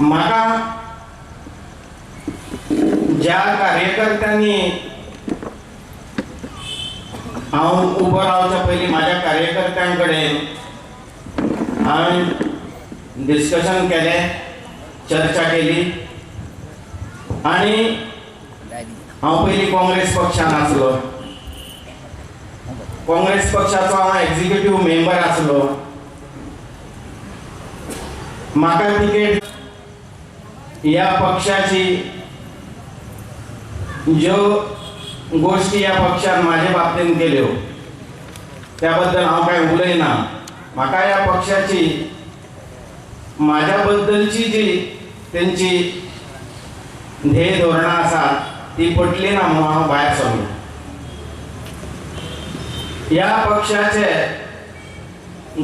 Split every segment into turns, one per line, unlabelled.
म्हाका ज्या कार्यकर्त्यांनी हांव उबो रावच्या पयलीं म्हाज्या कार्यकर्त्यां कडेन हांवें डिस्कशन केलें, चर्चा केली आनी हांव पयलीं काँग्रेस पक्षान आसलो. काँग्रेस पक्षाचो हांव एक्झिक्युटिव्ह मेंबर आसलो. म्हाका तिकेट ह्या पक्षाची ज्यो गोष्टी ह्या पक्षान म्हाजे बाबतीन केल्यो त्या बद्दल हांव कांय उलयना. म्हाका ह्या पक्षाची म्हाज्या बद्दलची जी तेंची ध्येय धोरणां आसात ती पटली ना म्हणून हांव भायर सरलो. ह्या पक्षाचे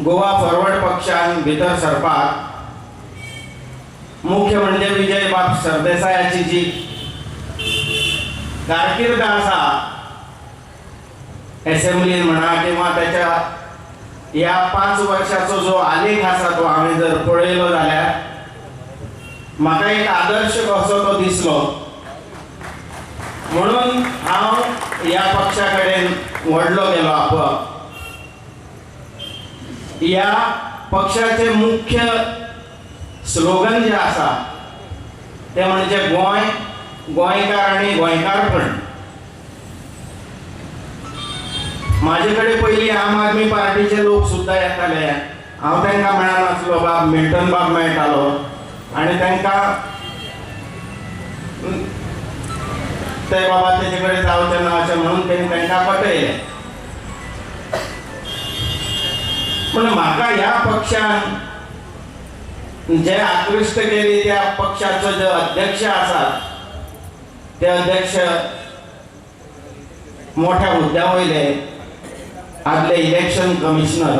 गोवा फॉरवर्ड पक्षान भितर सरपाक मुख्य म्हणजे विजय बाब सरदेसायाची जी कारकीर्द आसा असेंब्लीन म्हणा किंवा त्याच्या ह्या 5 वर्षाचो जो आलेख आसा तो हांवें जर पळयलो जाल्यार म्हाका एक आदर्श कसो तो दिसलो. म्हणून हांव ह्या पक्षा कडेन वडलो गेलो आपोआप. ह्या पक्षाचे मुख्य स्लोगन जे आसा ते म्हणजे गोंय, गोंयकार आनी गोंयकारपण. म्हाजे कडेन पयलीं आम आदमी पार्टीचे लोक सुद्दां येताले. हांव तांकां मेळनासलो. बाब मिल्टन बाब मेळटालो आनी तांकां ते बाबा तेजे कडेन जावचें ना अशें म्हणून तांकां पटयलें. पूण म्हाका ह्या पक्षान जे आकृश्ट केली त्या पक्षाचो जो अध्यक्ष आसात ते अध्यक्ष मोठ्या हुद्द्या वयले आदले इलेक्शन कमिशनर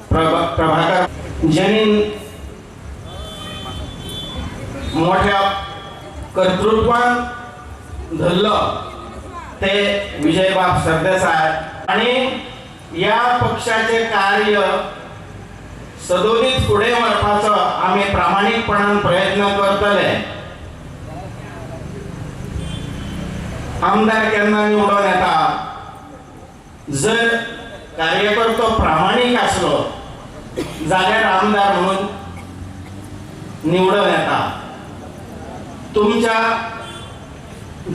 प्रभाकर जेणीन मोठ्या कर्तृत्वान धरलो ते विजय बाब सरदेसाय. आणि या पक्षाचे कार्य सदोदीत फुडें व्हरपाचो आमी प्रामाणीकपणान प्रयत्न करतले. आमदार केन्ना निवडून येता जर कार्यकर्तो प्रामाणीक आसलो जाल्यार आमदार म्हणून निवडून येता. तुमच्या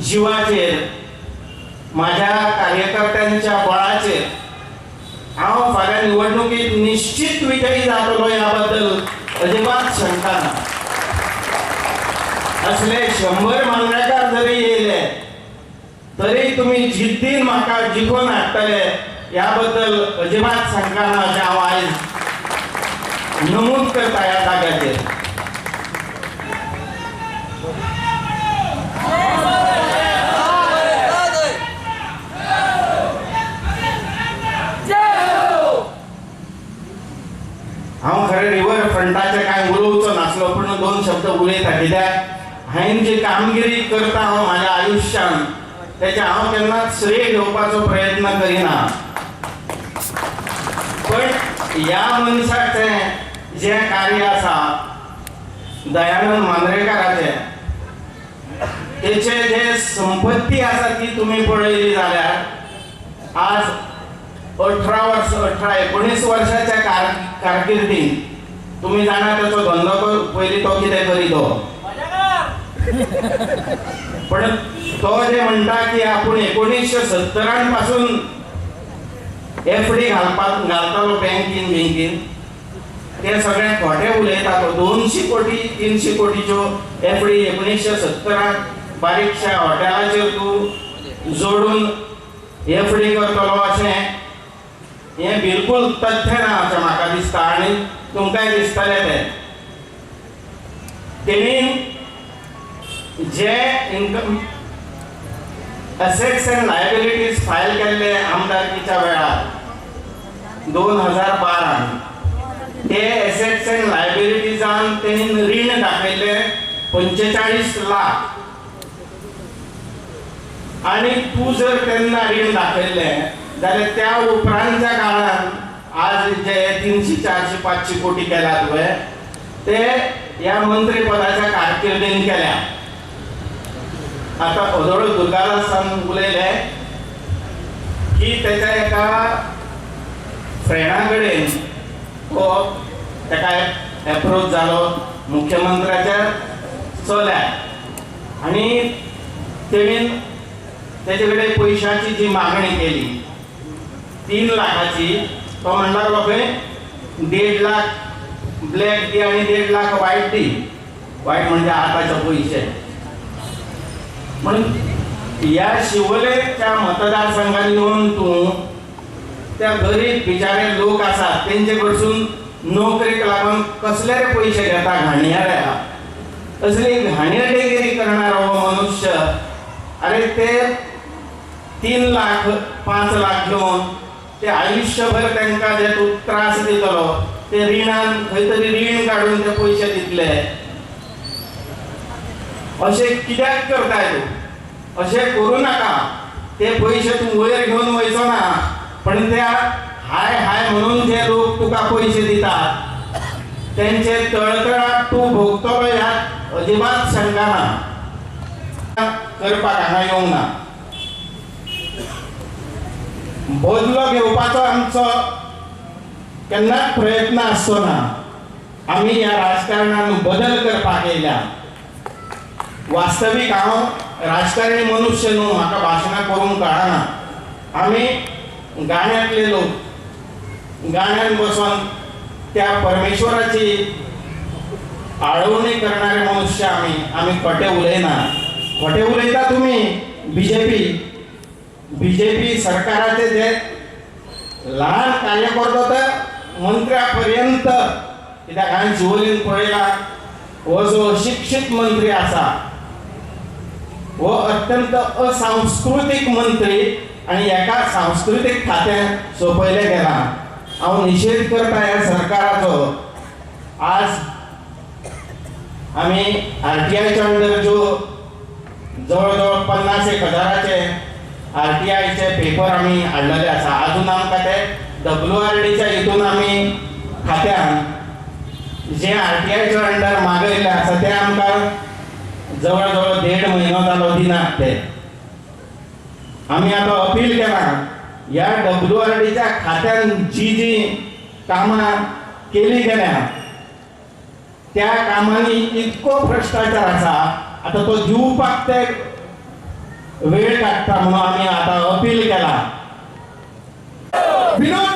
जिवाचेर माझ्या कार्यकर्त्यांच्या बळाचेर हांव फाल्यां निवडणुकीत निश्चित विजयी जातलो याबद्दल अजिबात शंका ना. असले 100 मांद्रेकार जरी येयले तरी तुम्ही जिद्दीन म्हाका जिखून हाडटले याबद्दल अजिबात शंका ना अशें हांव आयज नमूद करता ह्या जाग्याचेर. हांव खरें रिवर फ्रंटाचें कांय उलोवचो नासलो पूण 2 शब्द उलयता. कित्याक हांवें जी कामगिरी करता हांव म्हाज्या आयुश्यान तेचे हांव केन्नाच श्रेय घेवपाचो प्रयत्न करिना. पण ह्या मनशाचें जें कार्य आसा दयानंद मांद्रेकाराचें तेचे जे संपत्ती आसा ती तुमी पळयली जाल्यार आज 18-19 वर्षाच्या कारकिर्दीन तुम्ही जाणा त्याचो धंदो पयलीं तो कितें करीतो. पण तो जे म्हणटा की आपूण 1970 पासून एफडी घालतालो बँकीन ते सगळे खोटे उलयता. तो 200 कोटी 300 कोटीच्यो एफडी 1970 बारीकशा हॉटेलाचेर तूं जोडून एफडी करतलो अशें हें बिलकुल तथ्य ना अशें म्हाका दिसता. आनी तुमकांय दिसतलें तें. तेणी जे income assets end liabilities file केल्ले आमदारकीच्या वेळार 2012 ते एसेट्स एंड लायबिलिटीजान तेणी रीण दाखयले 45 लाख. आणि तू जर तेन्ना रीण दाखयलें जाल्यार त्या उपरांतच्या काळान आज जे 300, 400, 500 कोटी केला तुवें ते या मंत्रिपदाच्या कारकिर्दीन केल्या. आता ओदोळ दुर्गादासान उलयले की त्याच्या एका फ्रेंडाकडेन तो ताका अप्रोच जालो मुख्यमंत्र्याच्या चल्याक आणि तेणीन तेजे कडेन पयशांची जी मागणी केली 3 लाखाची. तो म्हणला बाबा 1.5 लाख ब्लॅक दी आणि 1.5 लाख व्हाईट दी. व्हाईट म्हणजे आताचे पैसे. म्हणून या शिवोलेच्या मतदारसंघात येऊन तू त्या गरीब बिचारे लोक असतात त्यांचे कडसून नोकरीक लागून कसले रे पैसे घेता घाणयाऱ्या. असली घाणेरडेगिरी करणारा मनुष्य अरे ते 3 लाख 5 लाख घेऊन ते आयुष्यभर त्यांना जे तू त्रास दितलो ते रिणान खंय तरी रीण काढून ते पैसे दितले. असे कित्याक करताय तू? असे करू नका. ते पैसे तू वयर घेऊन वयचो ना, पण त्या हाय हाय म्हणून जे लोक तुका पैसे दितात त्यांचे तळतळाट तू भोगतलो यात अजिबात शंका ना. करपाक हांगा येवंक ना. बदलो घेवपाचो आमचो केन्नाच प्रयत्न आसचो ना. आमी ह्या राजकारणान बदल करपाक येयल्या. वास्तवीक हांव राजकारणी मनुष्य न्हू, म्हाका भाशणां करूंक कळना. आमी गाण्यांतले लोक गाण्यान बसून त्या परमेश्वराची आळवणी करणारे मनुष्य आमी खोटे उलयना. खोटे उलयता तुम्ही बीजेपी सरकाराचे जे लहान कार्यकर्तो तर मंत्र्यापर्यंत कित्याक हांवें शिवोलीन पळयला हो जो अशिक्षित मंत्री आसा हो अत्यंत असंस्कृतीक मंत्री आणि एका सांस्कृतिक खात्यान सोपयले गेला. हांव निषेध करता ह्या सरकाराचो. आज आमी RTIच्या अंडर ज्यो जवळ 50,000 RTIचे पेपर आमी हाडलेले आसा. अजून आमकां ते WRDच्या हितून आमी खात्यान जे RTIच्या अंडर मागयले आसा ते आमकां जवळ 1.5 म्हयनो जालो दिनात ते. आमी आतां अपील केला ह्या WRDच्या खात्यान जी कामां केली गेल्या त्या कामांनी इतको भ्रष्टाचार आसा. आता तो दिवपाक ते वेळ काडटा म्हणून आमी आतां अपील केला.
विनोद